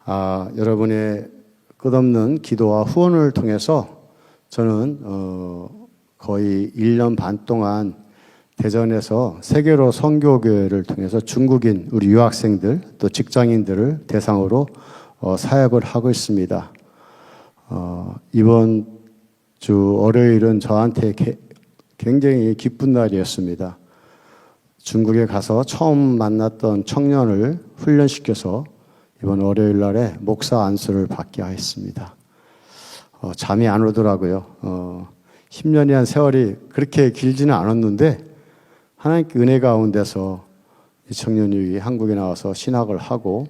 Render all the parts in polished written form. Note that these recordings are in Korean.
여러분의 끝없는 기도와 후원을 통해서 저는 거의 1년 반 동안 대전에서 세계로 선교교회를 통해서 중국인 우리 유학생들 또 직장인들을 대상으로 사역을 하고 있습니다. 이번 주 월요일은 저한테 굉장히 기쁜 날이었습니다. 중국에 가서 처음 만났던 청년을 훈련시켜서 이번 월요일 날에 목사 안수를 받게 하였습니다. 잠이 안 오더라고요. 10년이란 세월이 그렇게 길지는 않았는데 하나님께 은혜 가운데서 이 청년이 한국에 나와서 신학을 하고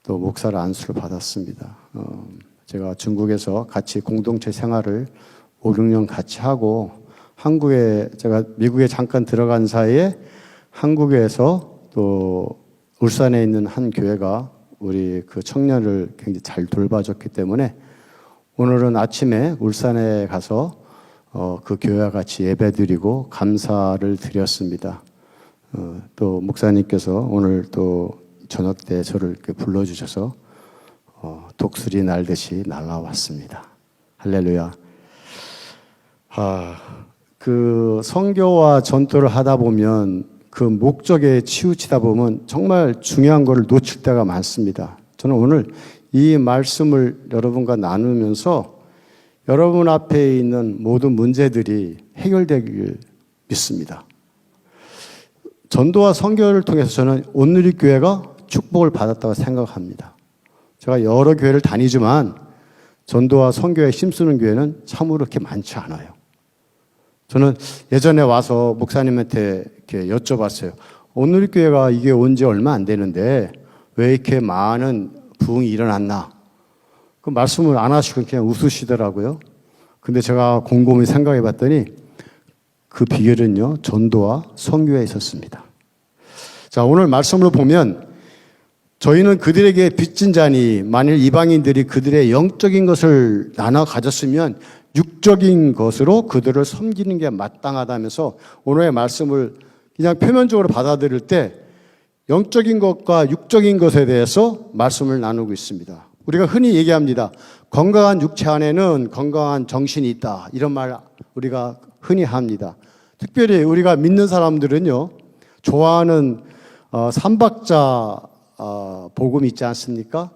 또 목사를 안수를 받았습니다. 제가 중국에서 같이 공동체 생활을 5, 6년 같이 하고 제가 미국에 잠깐 들어간 사이에 한국에서 또 울산에 있는 한 교회가 우리 그 청년을 굉장히 잘 돌봐줬기 때문에 오늘은 아침에 울산에 가서 그 교회와 같이 예배드리고 감사를 드렸습니다. 또 목사님께서 오늘 또 저녁 때 저를 이렇게 불러주셔서 독수리 날듯이 날아왔습니다. 할렐루야. 그 선교와 전도를 하다 보면 그 목적에 치우치다 보면 정말 중요한 것을 놓칠 때가 많습니다. 저는 오늘 이 말씀을 여러분과 나누면서 여러분 앞에 있는 모든 문제들이 해결되길 믿습니다. 전도와 선교를 통해서 저는 온누리교회가 축복을 받았다고 생각합니다. 제가 여러 교회를 다니지만 전도와 선교에 힘쓰는 교회는 참으로 그렇게 많지 않아요. 저는 예전에 와서 목사님한테 이렇게 여쭤봤어요. 온누리교회가 이게 온 지 얼마 안 되는데 왜 이렇게 많은 부흥이 일어났나? 그 말씀을 안 하시고 그냥 웃으시더라고요. 근데 제가 곰곰이 생각해 봤더니 그 비결은요, 전도와 선교에 있었습니다. 자, 오늘 말씀을 보면 저희는 그들에게 빚진 자니 만일 이방인들이 그들의 영적인 것을 나눠 가졌으면 육적인 것으로 그들을 섬기는 게 마땅하다면서 오늘의 말씀을 그냥 표면적으로 받아들일 때 영적인 것과 육적인 것에 대해서 말씀을 나누고 있습니다. 우리가 흔히 얘기합니다. 건강한 육체 안에는 건강한 정신이 있다. 이런 말 우리가 흔히 합니다. 특별히 우리가 믿는 사람들은요, 좋아하는 삼박자 복음이 있지 않습니까?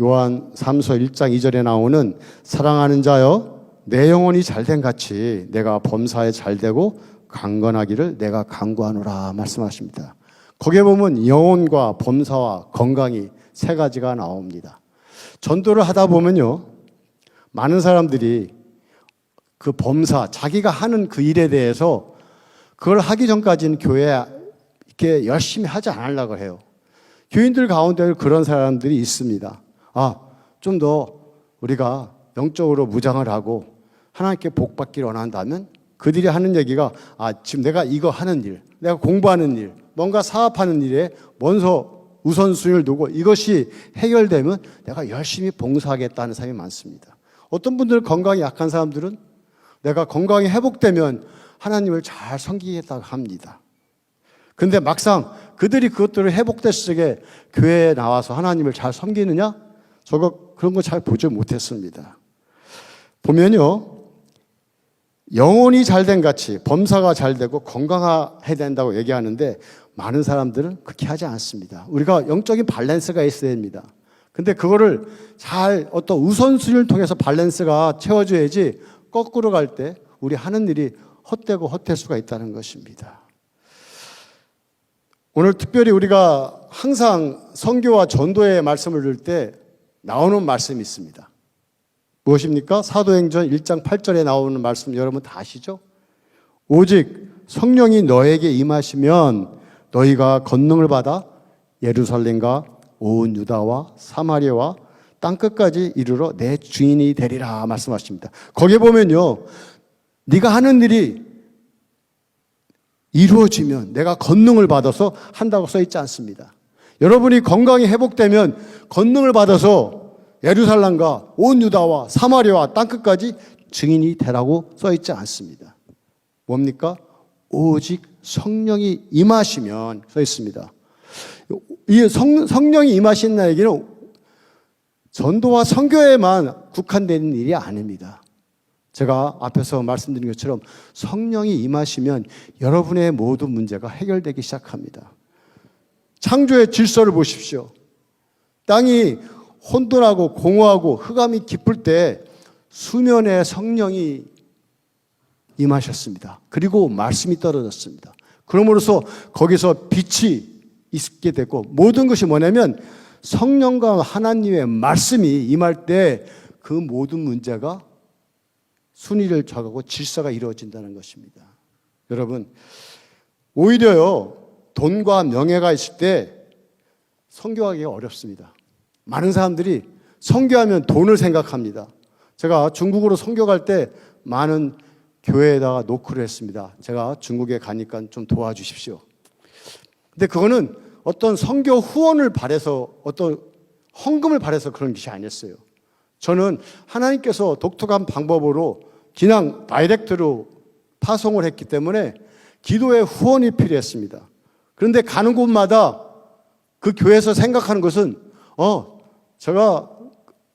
요한 3서 1장 2절에 나오는 사랑하는 자여 내 영혼이 잘된 같이 내가 범사에 잘되고 강건하기를 내가 간구하노라 말씀하십니다. 거기에 보면 영혼과 범사와 건강이 세 가지가 나옵니다. 전도를 하다 보면요, 많은 사람들이 그 범사, 자기가 하는 그 일에 대해서 그걸 하기 전까지는 교회에 이렇게 열심히 하지 않으려고 해요. 교인들 가운데 그런 사람들이 있습니다. 좀 더 우리가 영적으로 무장을 하고 하나님께 복 받기를 원한다면 그들이 하는 얘기가 지금 내가 이거 하는 일, 내가 공부하는 일, 뭔가 사업하는 일에 먼저 우선순위를 두고 이것이 해결되면 내가 열심히 봉사하겠다는 사람이 많습니다. 어떤 분들은 건강이 약한 사람들은 내가 건강이 회복되면 하나님을 잘 섬기겠다고 합니다. 근데 막상 그들이 그것들을 회복됐을 때 교회에 나와서 하나님을 잘 섬기느냐? 그런 거 잘 보지 못했습니다. 보면요, 영혼이 잘된 같이 범사가 잘되고 건강해야 된다고 얘기하는데 많은 사람들은 그렇게 하지 않습니다. 우리가 영적인 밸런스가 있어야 됩니다. 근데 그거를 잘 어떤 우선순위를 통해서 밸런스가 채워져야지 거꾸로 갈 때 우리 하는 일이 헛되고 헛될 수가 있다는 것입니다. 오늘 특별히 우리가 항상 선교와 전도의 말씀을 들을 때 나오는 말씀이 있습니다. 무엇입니까? 사도행전 1장 8절에 나오는 말씀 여러분 다 아시죠? 오직 성령이 너에게 임하시면 너희가 권능을 받아 예루살렘과 온 유다와 사마리아와 땅끝까지 이르러 내 주인이 되리라 말씀하십니다. 거기에 보면요, 네가 하는 일이 이루어지면 내가 권능을 받아서 한다고 써 있지 않습니다. 여러분이 건강이 회복되면 권능을 받아서 예루살렘과 온 유다와 사마리아와 땅끝까지 증인이 되라고 써 있지 않습니다. 뭡니까? 오직 성령이 임하시면 써 있습니다. 이 성령이 임하신다는 얘기는 전도와 선교에만 국한되는 일이 아닙니다. 제가 앞에서 말씀드린 것처럼 성령이 임하시면 여러분의 모든 문제가 해결되기 시작합니다. 창조의 질서를 보십시오. 땅이 혼돈하고 공허하고 흑암이 깊을 때 수면에 성령이 임하셨습니다. 그리고 말씀이 떨어졌습니다. 그러므로서 거기서 빛이 있게 되고 모든 것이 뭐냐면 성령과 하나님의 말씀이 임할 때 그 모든 문제가 순위를 정하고 질서가 이루어진다는 것입니다. 여러분, 오히려요, 돈과 명예가 있을 때 선교하기가 어렵습니다. 많은 사람들이 선교하면 돈을 생각합니다. 제가 중국으로 선교 갈 때 많은 교회에다가 노크를 했습니다. 제가 중국에 가니까 좀 도와주십시오. 근데 그거는 어떤 선교 후원을 바라서 어떤 헌금을 바라서 그런 것이 아니었어요. 저는 하나님께서 독특한 방법으로 그냥 다이렉트로 파송을 했기 때문에 기도의 후원이 필요했습니다. 그런데 가는 곳마다 그 교회에서 생각하는 것은 제가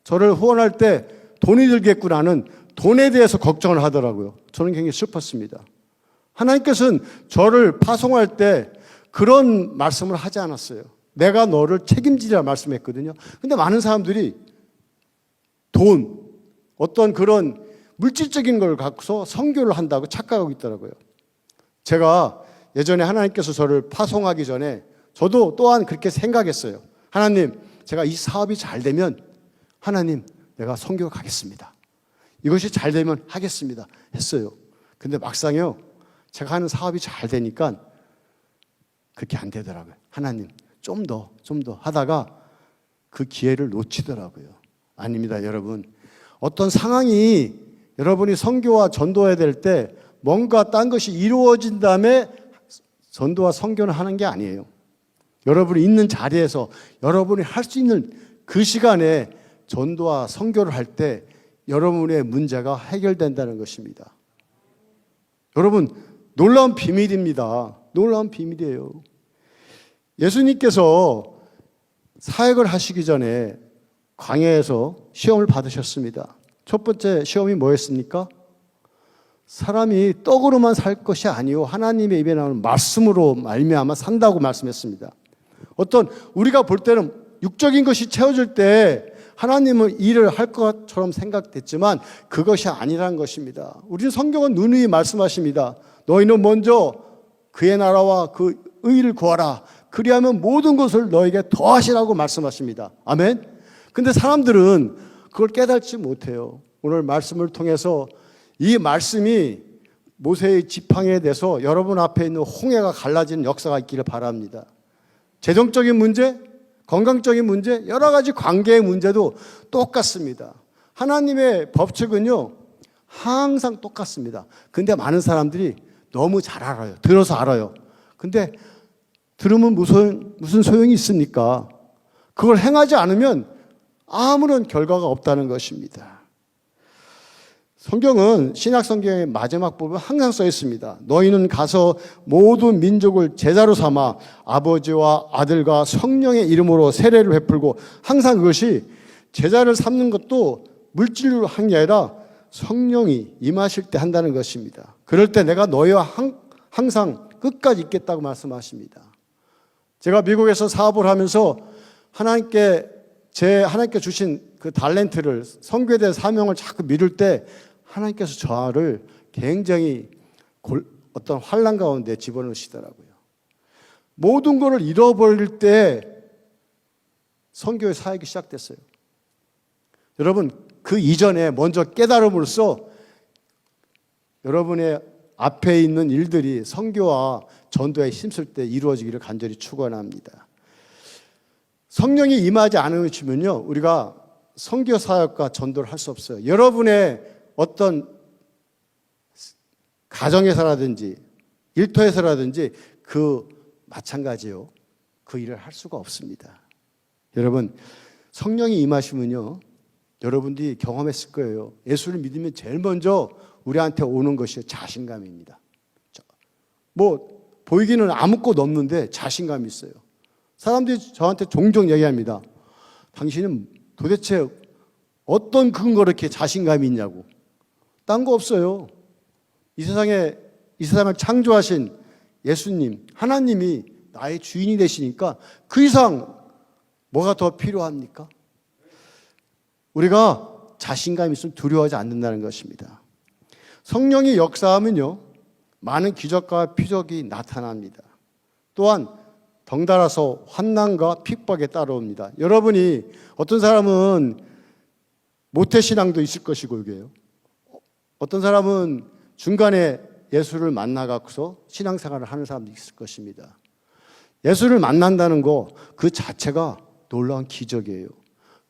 저를 후원할 때 돈이 들겠구나는 돈에 대해서 걱정을 하더라고요. 저는 굉장히 슬펐습니다. 하나님께서는 저를 파송할 때 그런 말씀을 하지 않았어요. 내가 너를 책임지리라 말씀했거든요. 근데 많은 사람들이 돈, 어떤 그런 물질적인 걸 갖고서 선교를 한다고 착각하고 있더라고요. 제가 예전에 하나님께서 저를 파송하기 전에 저도 또한 그렇게 생각했어요. 하나님, 제가 이 사업이 잘 되면 하나님, 내가 선교 가겠습니다. 이것이 잘 되면 하겠습니다. 했어요. 근데 막상요, 제가 하는 사업이 잘 되니까 그렇게 안 되더라고요. 하나님, 좀 더 하다가 그 기회를 놓치더라고요. 아닙니다, 여러분. 어떤 상황이 여러분이 선교와 전도해야 될 때 뭔가 딴 것이 이루어진 다음에 전도와 선교는 하는 게 아니에요. 여러분이 있는 자리에서 여러분이 할 수 있는 그 시간에 전도와 선교를 할 때 여러분의 문제가 해결된다는 것입니다. 여러분, 놀라운 비밀입니다. 놀라운 비밀이에요. 예수님께서 사역을 하시기 전에 광야에서 시험을 받으셨습니다. 첫 번째 시험이 뭐였습니까? 사람이 떡으로만 살 것이 아니요 하나님의 입에 나오는 말씀으로 말미암아 산다고 말씀했습니다. 어떤 우리가 볼 때는 육적인 것이 채워질 때 하나님은 일을 할 것처럼 생각됐지만 그것이 아니라는 것입니다. 우리 성경은 누누이 말씀하십니다. 너희는 먼저 그의 나라와 그 의를 구하라. 그리하면 모든 것을 너에게 더하시라고 말씀하십니다. 아멘. 근데 사람들은 그걸 깨닫지 못해요. 오늘 말씀을 통해서 이 말씀이 모세의 지팡이에 대해서 여러분 앞에 있는 홍해가 갈라지는 역사가 있기를 바랍니다. 재정적인 문제, 건강적인 문제, 여러 가지 관계의 문제도 똑같습니다. 하나님의 법칙은요, 항상 똑같습니다. 근데 많은 사람들이 너무 잘 알아요. 들어서 알아요. 근데 들으면 무슨 소용이 있습니까? 그걸 행하지 않으면 아무런 결과가 없다는 것입니다. 성경은 신약 성경의 마지막 부분 항상 써 있습니다. 너희는 가서 모든 민족을 제자로 삼아 아버지와 아들과 성령의 이름으로 세례를 베풀고, 항상 그것이 제자를 삼는 것도 물질로 한 게 아니라 성령이 임하실 때 한다는 것입니다. 그럴 때 내가 너희와 항상 끝까지 있겠다고 말씀하십니다. 제가 미국에서 사업을 하면서 하나님께 주신 그 달란트를, 선교에 대한 사명을 자꾸 미룰 때 하나님께서 저를 굉장히 어떤 환난 가운데 집어넣으시더라고요. 모든 것을 잃어버릴 때 선교의 사역이 시작됐어요. 여러분, 그 이전에 먼저 깨달음으로써 여러분의 앞에 있는 일들이 선교와 전도에 힘쓸 때 이루어지기를 간절히 축원합니다. 성령이 임하지 않으시면요, 우리가 선교 사역과 전도를 할 수 없어요. 여러분의 어떤 가정에서라든지 일터에서라든지 그 마찬가지요. 그 일을 할 수가 없습니다. 여러분, 성령이 임하시면요, 여러분들이 경험했을 거예요. 예수를 믿으면 제일 먼저 우리한테 오는 것이 자신감입니다. 보이기는 아무것도 없는데 자신감이 있어요. 사람들이 저한테 종종 얘기합니다. 당신은 도대체 어떤 근거로 이렇게 자신감이 있냐고. 딴 거 없어요. 이 세상을 창조하신 예수님, 하나님이 나의 주인이 되시니까 그 이상 뭐가 더 필요합니까? 우리가 자신감이 있으면 두려워하지 않는다는 것입니다. 성령이 역사하면요, 많은 기적과 표적이 나타납니다. 또한 덩달아서 환난과 핍박에 따라옵니다. 여러분이 어떤 사람은 모태신앙도 있을 것이고, 이게요. 어떤 사람은 중간에 예수를 만나갖고서 신앙생활을 하는 사람도 있을 것입니다. 예수를 만난다는 거 그 자체가 놀라운 기적이에요.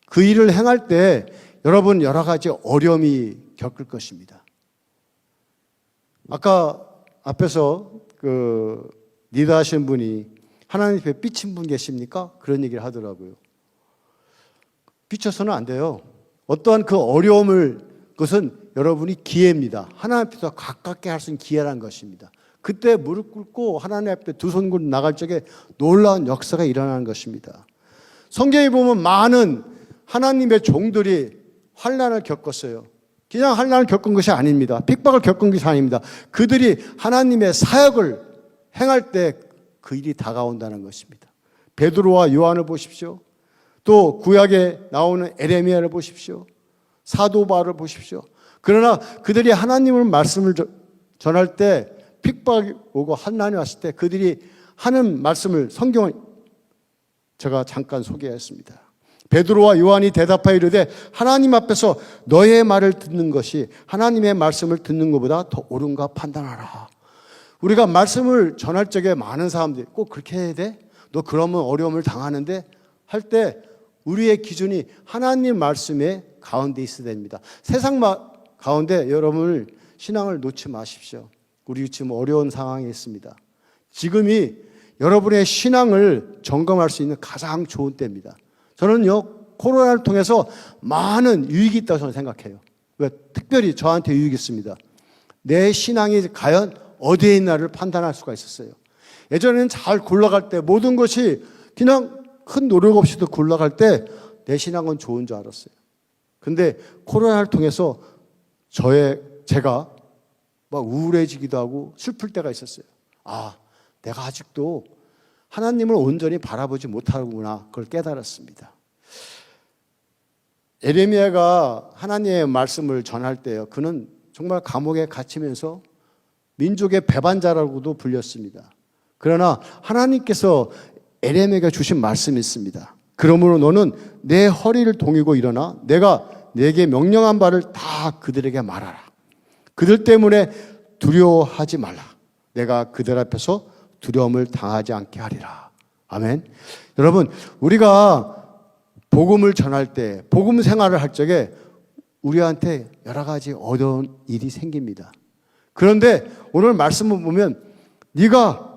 그 일을 행할 때 여러분 여러 가지 어려움이 겪을 것입니다. 아까 앞에서 리더하신 분이 하나님 앞에 삐친 분 계십니까? 그런 얘기를 하더라고요. 삐쳐서는 안 돼요. 어떠한 그 어려움을, 그것은 여러분이 기회입니다. 하나님 앞에서 가깝게 할 수 있는 기회라는 것입니다. 그때 무릎 꿇고 하나님 앞에 두 손 굴 나갈 적에 놀라운 역사가 일어나는 것입니다. 성경에 보면 많은 하나님의 종들이 환난을 겪었어요. 그냥 환난을 겪은 것이 아닙니다. 핍박을 겪은 것이 아닙니다. 그들이 하나님의 사역을 행할 때 그 일이 다가온다는 것입니다. 베드로와 요한을 보십시오. 또 구약에 나오는 에레미야를 보십시오. 사도 바울을 보십시오. 그러나 그들이 하나님의 말씀을 전할 때 핍박이 오고 환난이 왔을 때 그들이 하는 말씀을 성경을 제가 잠깐 소개했습니다. 베드로와 요한이 대답하여 이르되 하나님 앞에서 너의 말을 듣는 것이 하나님의 말씀을 듣는 것보다 더 옳은가 판단하라. 우리가 말씀을 전할 적에 많은 사람들이 꼭 그렇게 해야 돼? 너 그러면 어려움을 당하는데? 할 때 우리의 기준이 하나님 말씀의 가운데 있어야 됩니다. 세상 가운데 여러분을 신앙을 놓지 마십시오. 우리 지금 어려운 상황에 있습니다. 지금이 여러분의 신앙을 점검할 수 있는 가장 좋은 때입니다. 저는요, 코로나를 통해서 많은 유익이 있다고 저는 생각해요. 왜? 특별히 저한테 유익이 있습니다. 내 신앙이 과연 어디에 있나를 판단할 수가 있었어요. 예전에는 잘 굴러갈 때 모든 것이 그냥 큰 노력 없이도 굴러갈 때 내 신앙은 좋은 줄 알았어요. 근데 코로나를 통해서 제가 막 우울해지기도 하고 슬플 때가 있었어요. 아, 내가 아직도 하나님을 온전히 바라보지 못하구나. 그걸 깨달았습니다. 에레미야가 하나님의 말씀을 전할 때요, 그는 정말 감옥에 갇히면서 민족의 배반자라고도 불렸습니다. 그러나 하나님께서 에레미야에게 주신 말씀이 있습니다. 그러므로 너는 내 허리를 동이고 일어나 내가 내게 명령한 바를 다 그들에게 말하라. 그들 때문에 두려워하지 말라. 내가 그들 앞에서 두려움을 당하지 않게 하리라. 아멘. 여러분, 우리가 복음을 전할 때, 복음 생활을 할 적에 우리한테 여러 가지 어려운 일이 생깁니다. 그런데 오늘 말씀을 보면 네가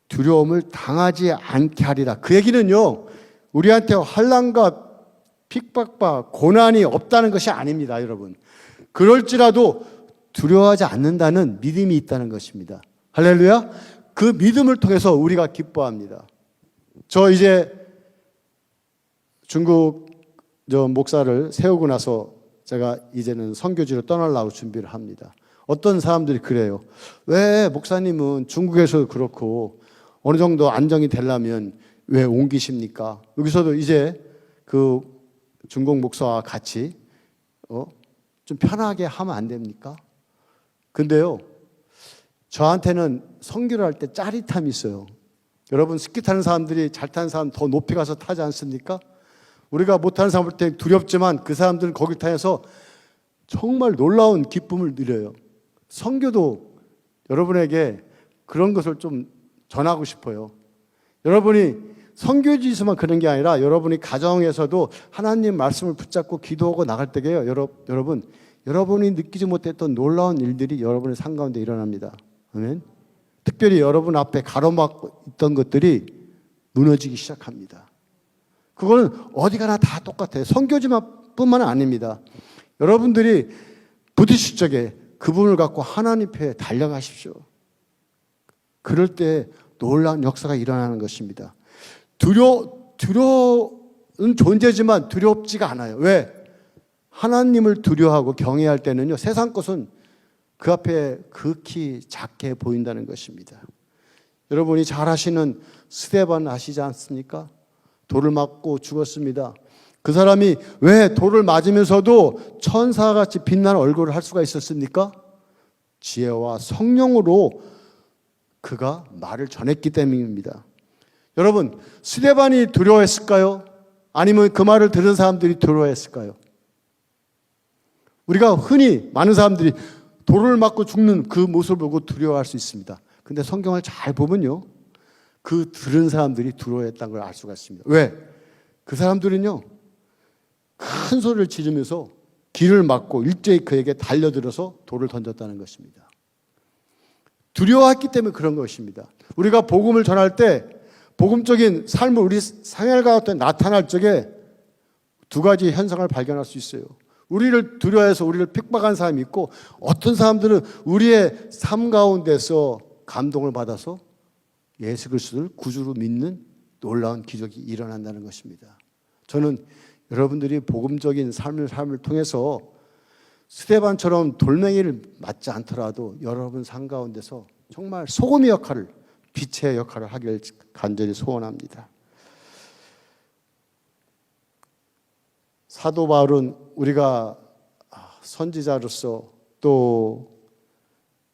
두려움을 당하지 않게 하리라. 그 얘기는요, 우리한테 환난과 핍박과 고난이 없다는 것이 아닙니다, 여러분. 그럴지라도 두려워하지 않는다는 믿음이 있다는 것입니다. 할렐루야. 그 믿음을 통해서 우리가 기뻐합니다. 저 이제 중국 목사를 세우고 나서 제가 이제는 선교지로 떠나려고 준비를 합니다. 어떤 사람들이 그래요. 왜 목사님은 중국에서도 그렇고 어느 정도 안정이 되려면 왜 옮기십니까? 여기서도 이제 그 중국 목사와 같이 좀 편하게 하면 안 됩니까? 근데요, 저한테는 선교를 할 때 짜릿함이 있어요. 여러분, 스키 타는 사람들이 잘 타는 사람 더 높이 가서 타지 않습니까? 우리가 못하는 사람 볼 때 두렵지만 그 사람들은 거기 타서 정말 놀라운 기쁨을 누려요. 선교도 여러분에게 그런 것을 좀 전하고 싶어요. 여러분이 선교지에서만 그런 게 아니라 여러분이 가정에서도 하나님 말씀을 붙잡고 기도하고 나갈 때에요, 여러분, 여러분이 느끼지 못했던 놀라운 일들이 여러분의 삶 가운데 일어납니다. 아멘. 특별히 여러분 앞에 가로막고 있던 것들이 무너지기 시작합니다. 그거는 어디 가나 다 똑같아요. 선교지뿐만 아닙니다. 여러분들이 부딪힐 적에 그분을 갖고 하나님 앞에 달려가십시오. 그럴 때 놀라운 역사가 일어나는 것입니다. 두려워하지 존재지만 두렵지가 않아요. 왜? 하나님을 두려워하고 경외할 때는요, 세상 것은 그 앞에 극히 작게 보인다는 것입니다. 여러분이 잘 아시는 스데반 아시지 않습니까? 돌을 맞고 죽었습니다. 그 사람이 왜 돌을 맞으면서도 천사같이 빛나는 얼굴을 할 수가 있었습니까? 지혜와 성령으로 그가 말을 전했기 때문입니다. 여러분, 스데반이 두려워했을까요? 아니면 그 말을 들은 사람들이 두려워했을까요? 우리가 흔히 많은 사람들이 돌을 맞고 죽는 그 모습을 보고 두려워할 수 있습니다. 근데 성경을 잘 보면요, 그 들은 사람들이 두려워했다는 걸 알 수가 있습니다. 왜? 그 사람들은요, 큰 소리를 지르면서 길을 막고 일제히 그에게 달려들어서 돌을 던졌다는 것입니다. 두려워했기 때문에 그런 것입니다. 우리가 복음을 전할 때 복음적인 삶을 우리 생활과 나타날 적에 두 가지 현상을 발견할 수 있어요. 우리를 두려워해서 우리를 핍박한 사람이 있고, 어떤 사람들은 우리의 삶 가운데서 감동을 받아서 예수 그리스도를 구주로 믿는 놀라운 기적이 일어난다는 것입니다. 저는 여러분들이 복음적인 삶을 통해서 스데반처럼 돌멩이를 맞지 않더라도 여러분 삶 가운데서 정말 소금의 역할을, 빛의 역할을 하길 간절히 소원합니다. 사도 바울은 우리가 선지자로서 또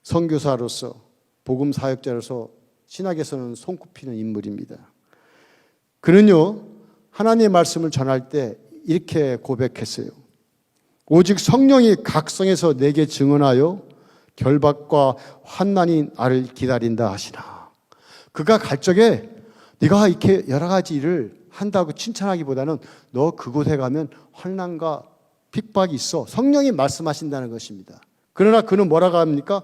선교사로서 복음 사역자로서 신학에서는 손꼽히는 인물입니다. 그는요, 하나님의 말씀을 전할 때 이렇게 고백했어요. 오직 성령이 각성해서 내게 증언하여 결박과 환난이 나를 기다린다 하시나. 그가 갈 적에 네가 이렇게 여러 가지 일을 한다고 칭찬하기보다는 너 그곳에 가면 환난과 핍박이 있어. 성령이 말씀하신다는 것입니다. 그러나 그는 뭐라고 합니까?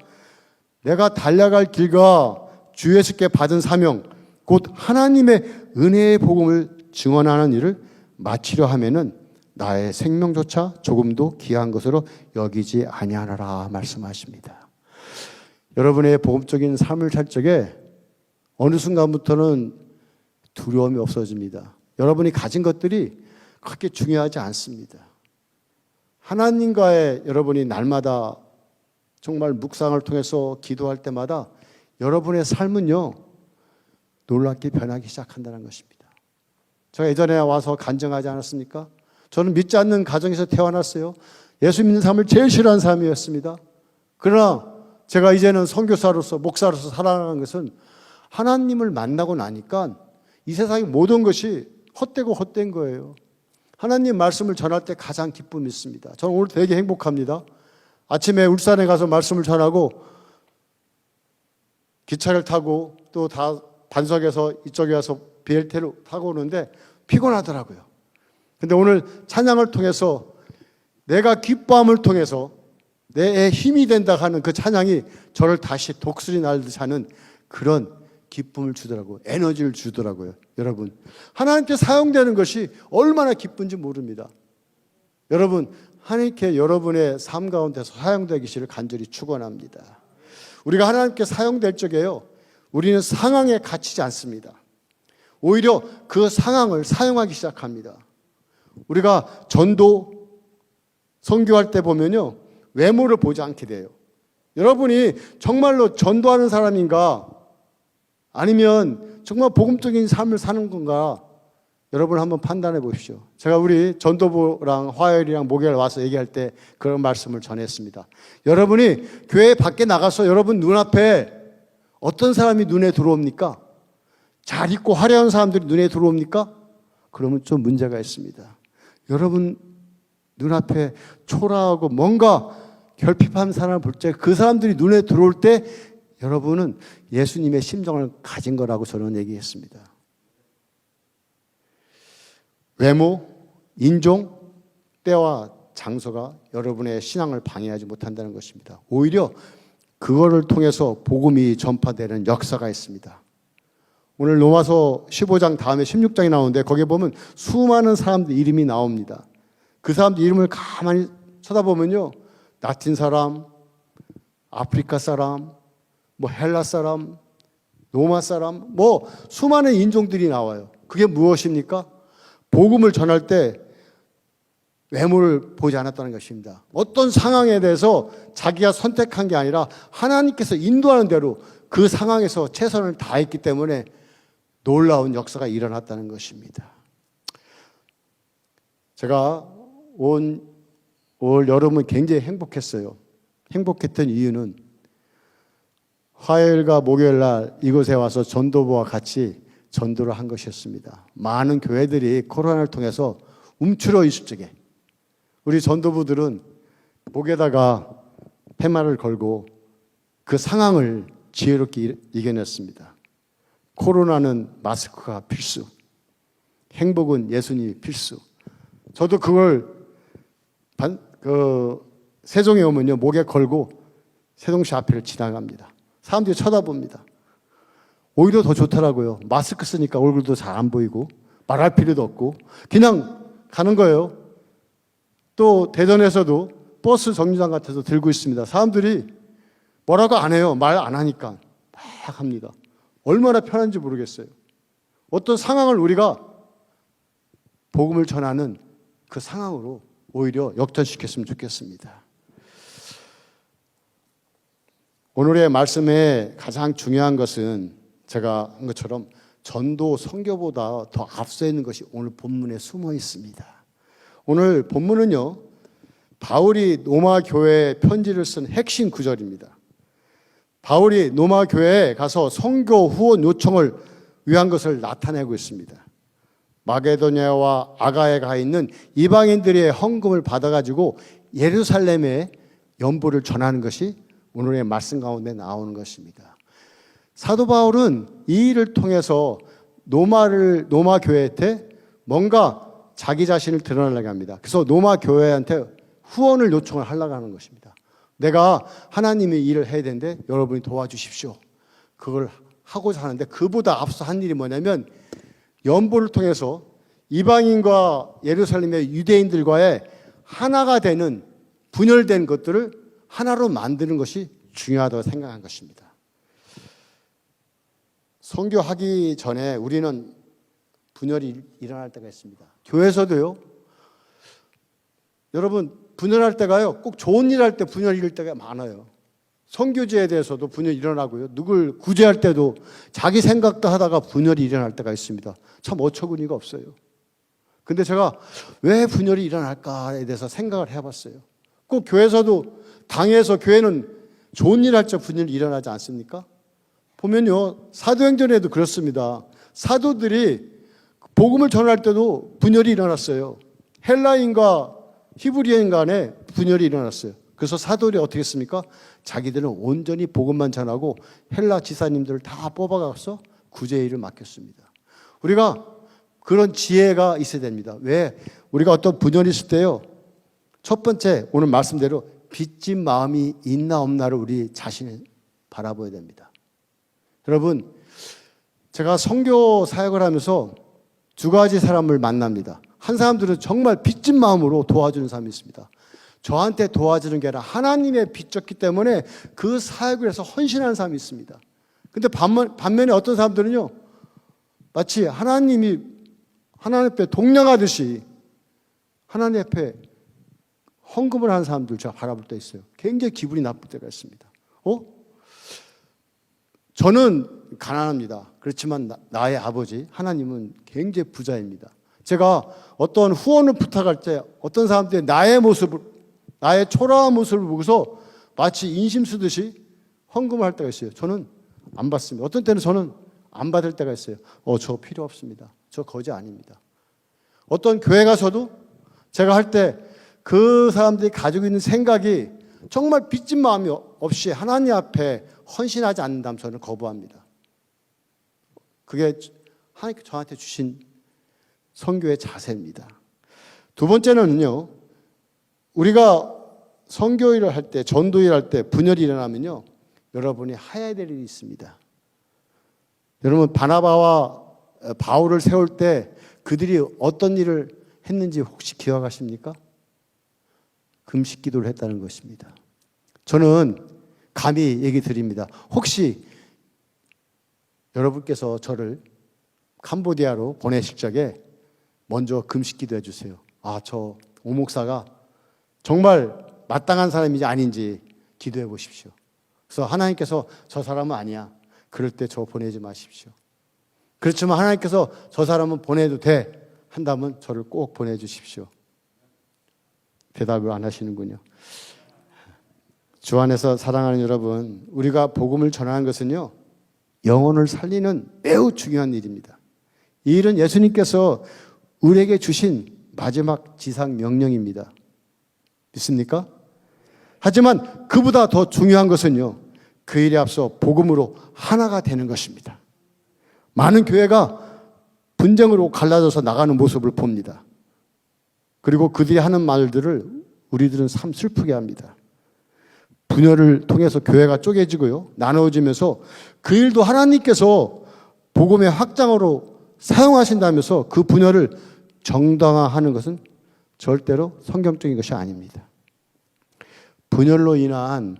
내가 달려갈 길과 주 예수께 받은 사명, 곧 하나님의 은혜의 복음을 증언하는 일을 마치려 하면은 나의 생명조차 조금도 귀한 것으로 여기지 아니하노라 말씀하십니다. 여러분의 복음적인 삶을 살 적에 어느 순간부터는 두려움이 없어집니다. 여러분이 가진 것들이 그렇게 중요하지 않습니다. 하나님과의 여러분이 날마다 정말 묵상을 통해서 기도할 때마다 여러분의 삶은요, 놀랍게 변하기 시작한다는 것입니다. 제가 예전에 와서 간증하지 않았습니까? 저는 믿지 않는 가정에서 태어났어요. 예수 믿는 삶을 제일 싫어하는 사람이었습니다. 그러나 제가 이제는 선교사로서 목사로서 살아가는 것은 하나님을 만나고 나니까 이 세상의 모든 것이 헛되고 헛된 거예요. 하나님 말씀을 전할 때 가장 기쁨이 있습니다. 저는 오늘 되게 행복합니다. 아침에 울산에 가서 말씀을 전하고 기차를 타고 또 다 반석에서 이쪽에 와서 BRT를 타고 오는데 피곤하더라고요. 근데 오늘 찬양을 통해서 내가 기뻐함을 통해서 내 힘이 된다 하는 그 찬양이 저를 다시 독수리 날듯이 하는 그런 기쁨을 주더라고요. 에너지를 주더라고요. 여러분, 하나님께 사용되는 것이 얼마나 기쁜지 모릅니다. 여러분, 하나님께 여러분의 삶 가운데서 사용되기를 간절히 축원합니다. 우리가 하나님께 사용될 적에요, 우리는 상황에 갇히지 않습니다. 오히려 그 상황을 사용하기 시작합니다. 우리가 전도, 선교할 때 보면요, 외모를 보지 않게 돼요. 여러분이 정말로 전도하는 사람인가, 아니면 정말 복음적인 삶을 사는 건가, 여러분 한번 판단해 보십시오. 제가 우리 전도부랑 화요일이랑 목요일 와서 얘기할 때 그런 말씀을 전했습니다. 여러분이 교회 밖에 나가서 여러분 눈앞에 어떤 사람이 눈에 들어옵니까? 잘 입고 화려한 사람들이 눈에 들어옵니까? 그러면 좀 문제가 있습니다. 여러분 눈앞에 초라하고 뭔가 결핍한 사람을 볼 때 그 사람들이 눈에 들어올 때 여러분은 예수님의 심정을 가진 거라고 저는 얘기했습니다. 외모, 인종, 때와 장소가 여러분의 신앙을 방해하지 못한다는 것입니다. 오히려 그거를 통해서 복음이 전파되는 역사가 있습니다. 오늘 로마서 15장 다음에 16장이 나오는데 거기에 보면 수많은 사람들 이름이 나옵니다. 그 사람들 이름을 가만히 쳐다보면요, 라틴 사람, 아프리카 사람, 헬라 사람, 로마 사람, 수많은 인종들이 나와요. 그게 무엇입니까? 복음을 전할 때 외모를 보지 않았다는 것입니다. 어떤 상황에 대해서 자기가 선택한 게 아니라 하나님께서 인도하는 대로 그 상황에서 최선을 다했기 때문에 놀라운 역사가 일어났다는 것입니다. 제가 올 여름은 굉장히 행복했어요. 행복했던 이유는 화요일과 목요일 날 이곳에 와서 전도부와 같이 전도를 한 것이었습니다. 많은 교회들이 코로나를 통해서 움츠러 있을 적에 우리 전도부들은 목에다가 팻말을 걸고 그 상황을 지혜롭게 이겨냈습니다. 코로나는 마스크가 필수, 행복은 예수님이 필수. 저도 그걸 세종에 오면요 목에 걸고 세종시 앞을 지나갑니다. 사람들이 쳐다봅니다. 오히려 더 좋더라고요. 마스크 쓰니까 얼굴도 잘 안 보이고 말할 필요도 없고 그냥 가는 거예요. 또 대전에서도 버스 정류장 같아서 들고 있습니다. 사람들이 뭐라고 안 해요. 말 안 하니까 막 합니다. 얼마나 편한지 모르겠어요. 어떤 상황을 우리가 복음을 전하는 그 상황으로 오히려 역전시켰으면 좋겠습니다. 오늘의 말씀에 가장 중요한 것은 제가 한 것처럼 전도 선교보다 더 앞서 있는 것이 오늘 본문에 숨어 있습니다. 오늘 본문은요, 바울이 로마 교회에 편지를 쓴 핵심 구절입니다. 바울이 로마 교회에 가서 선교 후원 요청을 위한 것을 나타내고 있습니다. 마게도냐와 아가에 가 있는 이방인들의 헌금을 받아가지고 예루살렘에 연보를 전하는 것이 오늘의 말씀 가운데 나오는 것입니다. 사도 바울은 이 일을 통해서 로마 교회한테 뭔가 자기 자신을 드러내려고 합니다. 그래서 로마 교회한테 후원을 요청을 하려고 하는 것입니다. 내가 하나님의 일을 해야 되는데 여러분이 도와주십시오. 그걸 하고자 하는데 그보다 앞서 한 일이 뭐냐면 연보를 통해서 이방인과 예루살렘의 유대인들과의 하나가 되는 분열된 것들을 하나로 만드는 것이 중요하다고 생각한 것입니다. 선교하기 전에 우리는 분열이 일어날 때가 있습니다. 교회에서도요. 여러분 분열할 때가요. 꼭 좋은 일 할 때 분열이 일어날 때가 많아요. 선교지에 대해서도 분열이 일어나고요. 누굴 구제할 때도 자기 생각도 하다가 분열이 일어날 때가 있습니다. 참 어처구니가 없어요. 근데 제가 왜 분열이 일어날까에 대해서 생각을 해봤어요. 꼭 교회에서도 당에서 교회는 좋은 일 할 때 분열이 일어나지 않습니까? 보면요. 사도행전에도 그렇습니다. 사도들이 복음을 전할 때도 분열이 일어났어요. 헬라인과 히브리인 간에 분열이 일어났어요. 그래서 사도들이 어떻게 했습니까? 자기들은 온전히 복음만 전하고 헬라 지사님들을 다 뽑아가서 구제 일을 맡겼습니다. 우리가 그런 지혜가 있어야 됩니다. 왜? 우리가 어떤 분열이 있을 때요. 첫 번째 오늘 말씀대로 빚진 마음이 있나 없나를 우리 자신을 바라봐야 됩니다. 여러분 제가 선교 사역을 하면서 두 가지 사람을 만납니다. 한 사람들은 정말 빚진 마음으로 도와주는 사람이 있습니다. 저한테 도와주는 게 아니라 하나님의 빚졌기 때문에 그 사역을 해서 헌신하는 사람이 있습니다. 근데 반면에 어떤 사람들은요, 마치 하나님이 하나님 앞에 동냥하듯이 하나님 앞에 헌금을 하는 사람들 제가 바라볼 때 있어요. 굉장히 기분이 나쁠 때가 있습니다. 저는 가난합니다. 그렇지만 나의 아버지 하나님은 굉장히 부자입니다. 제가 어떤 후원을 부탁할 때 어떤 사람들이 나의 모습을, 나의 초라한 모습을 보고서 마치 인심 쓰듯이 헌금을 할 때가 있어요. 저는 안 받습니다. 어떤 때는 저는 안 받을 때가 있어요. 저 필요 없습니다. 저 거지 아닙니다. 어떤 교회 가서도 제가 할 때 그 사람들이 가지고 있는 생각이 정말 빚진 마음이 없이 하나님 앞에 헌신하지 않는다면 저는 거부합니다. 그게 하나님께 저한테 주신 선교의 자세입니다. 두 번째는요, 우리가 선교 일을 할 때, 전도 일을 할 때 분열이 일어나면요, 여러분이 하야 될 일이 있습니다. 여러분 바나바와 바울을 세울 때 그들이 어떤 일을 했는지 혹시 기억하십니까? 금식 기도를 했다는 것입니다. 저는 감히 얘기 드립니다. 혹시 여러분께서 저를 캄보디아로 보내실 적에 먼저 금식 기도해 주세요. 아, 저 오목사가 정말 마땅한 사람인지 아닌지 기도해 보십시오. 그래서 하나님께서 저 사람은 아니야, 그럴 때 저 보내지 마십시오. 그렇지만 하나님께서 저 사람은 보내도 돼 한다면 저를 꼭 보내주십시오. 대답을 안 하시는군요. 주 안에서 사랑하는 여러분, 우리가 복음을 전하는 것은요, 영혼을 살리는 매우 중요한 일입니다. 이 일은 예수님께서 우리에게 주신 마지막 지상 명령입니다. 믿습니까? 하지만 그보다 더 중요한 것은요, 그 일에 앞서 복음으로 하나가 되는 것입니다. 많은 교회가 분쟁으로 갈라져서 나가는 모습을 봅니다. 그리고 그들이 하는 말들을 우리들은 참 슬프게 합니다. 분열을 통해서 교회가 쪼개지고요, 나누어지면서 그 일도 하나님께서 복음의 확장으로 사용하신다면서 그 분열을 정당화하는 것은 절대로 성경적인 것이 아닙니다. 분열로 인한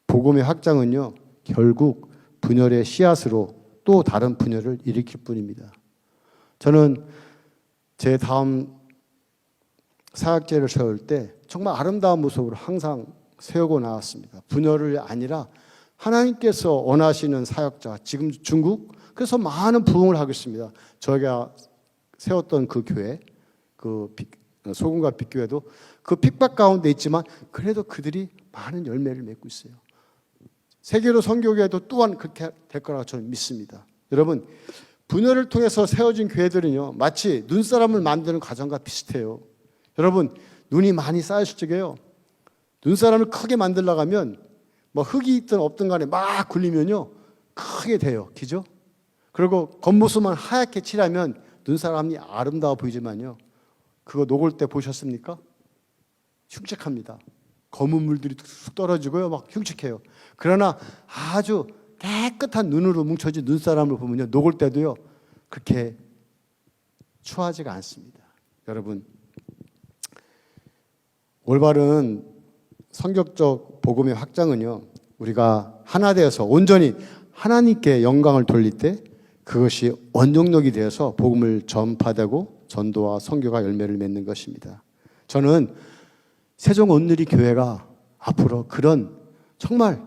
복음의 확장은요, 결국 분열의 씨앗으로 또 다른 분열을 일으킬 뿐입니다. 저는 제 다음 사역제를 세울 때 정말 아름다운 모습으로 항상 세우고 나왔습니다. 분열이 아니라 하나님께서 원하시는 사역자, 지금 중국, 그래서 많은 부흥을 하고 있습니다. 저희가 세웠던 그 교회, 그 소금과 빛교회도 그 핍박 가운데 있지만 그래도 그들이 많은 열매를 맺고 있어요. 세계로 선교교회도 또한 그렇게 될 거라고 저는 믿습니다. 여러분, 분열을 통해서 세워진 교회들은요, 마치 눈사람을 만드는 과정과 비슷해요. 여러분, 눈이 많이 쌓였을 적에요, 눈사람을 크게 만들려고 하면 뭐 흙이 있든 없든 간에 막 굴리면요, 크게 돼요. 그죠? 그리고 겉모습만 하얗게 칠하면 눈사람이 아름다워 보이지만요, 그거 녹을 때 보셨습니까? 흉측합니다. 검은 물들이 툭 떨어지고요, 막 흉측해요. 그러나 아주 깨끗한 눈으로 뭉쳐진 눈사람을 보면요, 녹을 때도요, 그렇게 추하지가 않습니다. 여러분, 올바른 성격적 복음의 확장은요, 우리가 하나 되어서 온전히 하나님께 영광을 돌릴 때 그것이 원동력이 되어서 복음을 전파되고 전도와 선교가 열매를 맺는 것입니다. 저는 세종 온누리 교회가 앞으로 그런 정말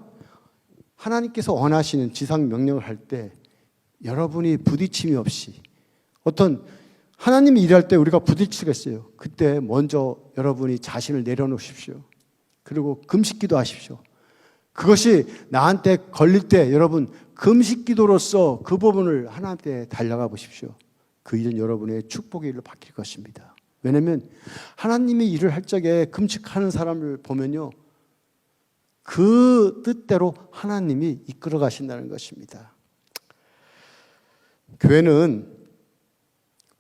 하나님께서 원하시는 지상 명령을 할 때 여러분이 부딪힘이 없이, 어떤 하나님이 일할 때 우리가 부딪히겠어요. 그때 먼저 여러분이 자신을 내려놓으십시오. 그리고 금식기도 하십시오. 그것이 나한테 걸릴 때 여러분 금식기도로서 그 부분을 하나님께 달려가 보십시오. 그 일은 여러분의 축복의 일로 바뀔 것입니다. 왜냐하면 하나님이 일을 할 적에 금식하는 사람을 보면요, 그 뜻대로 하나님이 이끌어 가신다는 것입니다. 교회는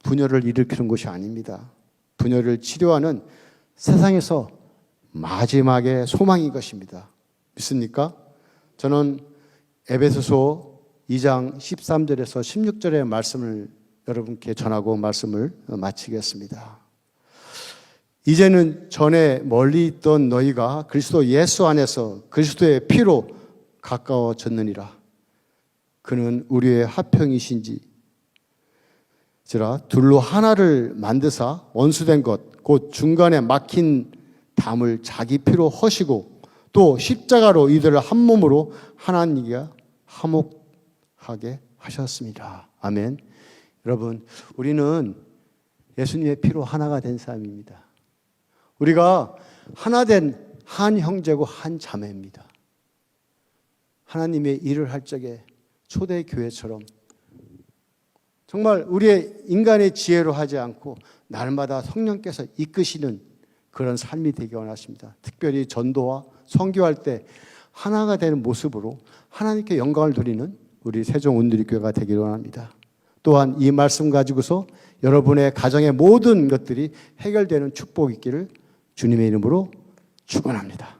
분열을 일으키는 것이 아닙니다. 분열을 치료하는 세상에서 마지막의 소망인 것입니다. 믿습니까? 저는 에베소서 2장 13절에서 16절의 말씀을 여러분께 전하고 말씀을 마치겠습니다. 이제는 전에 멀리 있던 너희가 그리스도 예수 안에서 그리스도의 피로 가까워졌느니라. 그는 우리의 화평이신지라 둘로 하나를 만드사 원수된 것 곧 중간에 막힌 담을 자기 피로 허시고 또 십자가로 이들을 한 몸으로 하나님과 화목하게 하셨습니다. 아멘. 여러분, 우리는 예수님의 피로 하나가 된 사람입니다. 우리가 하나 된 한 형제고 한 자매입니다. 하나님의 일을 할 적에 초대교회처럼 정말 우리의 인간의 지혜로 하지 않고 날마다 성령께서 이끄시는 그런 삶이 되기 원하십니다. 특별히 전도와 선교할 때 하나가 되는 모습으로 하나님께 영광을 돌리는 우리 세종 온누리교회가 되기를 원합니다. 또한 이 말씀 가지고서 여러분의 가정의 모든 것들이 해결되는 축복이 있기를 주님의 이름으로 축원합니다.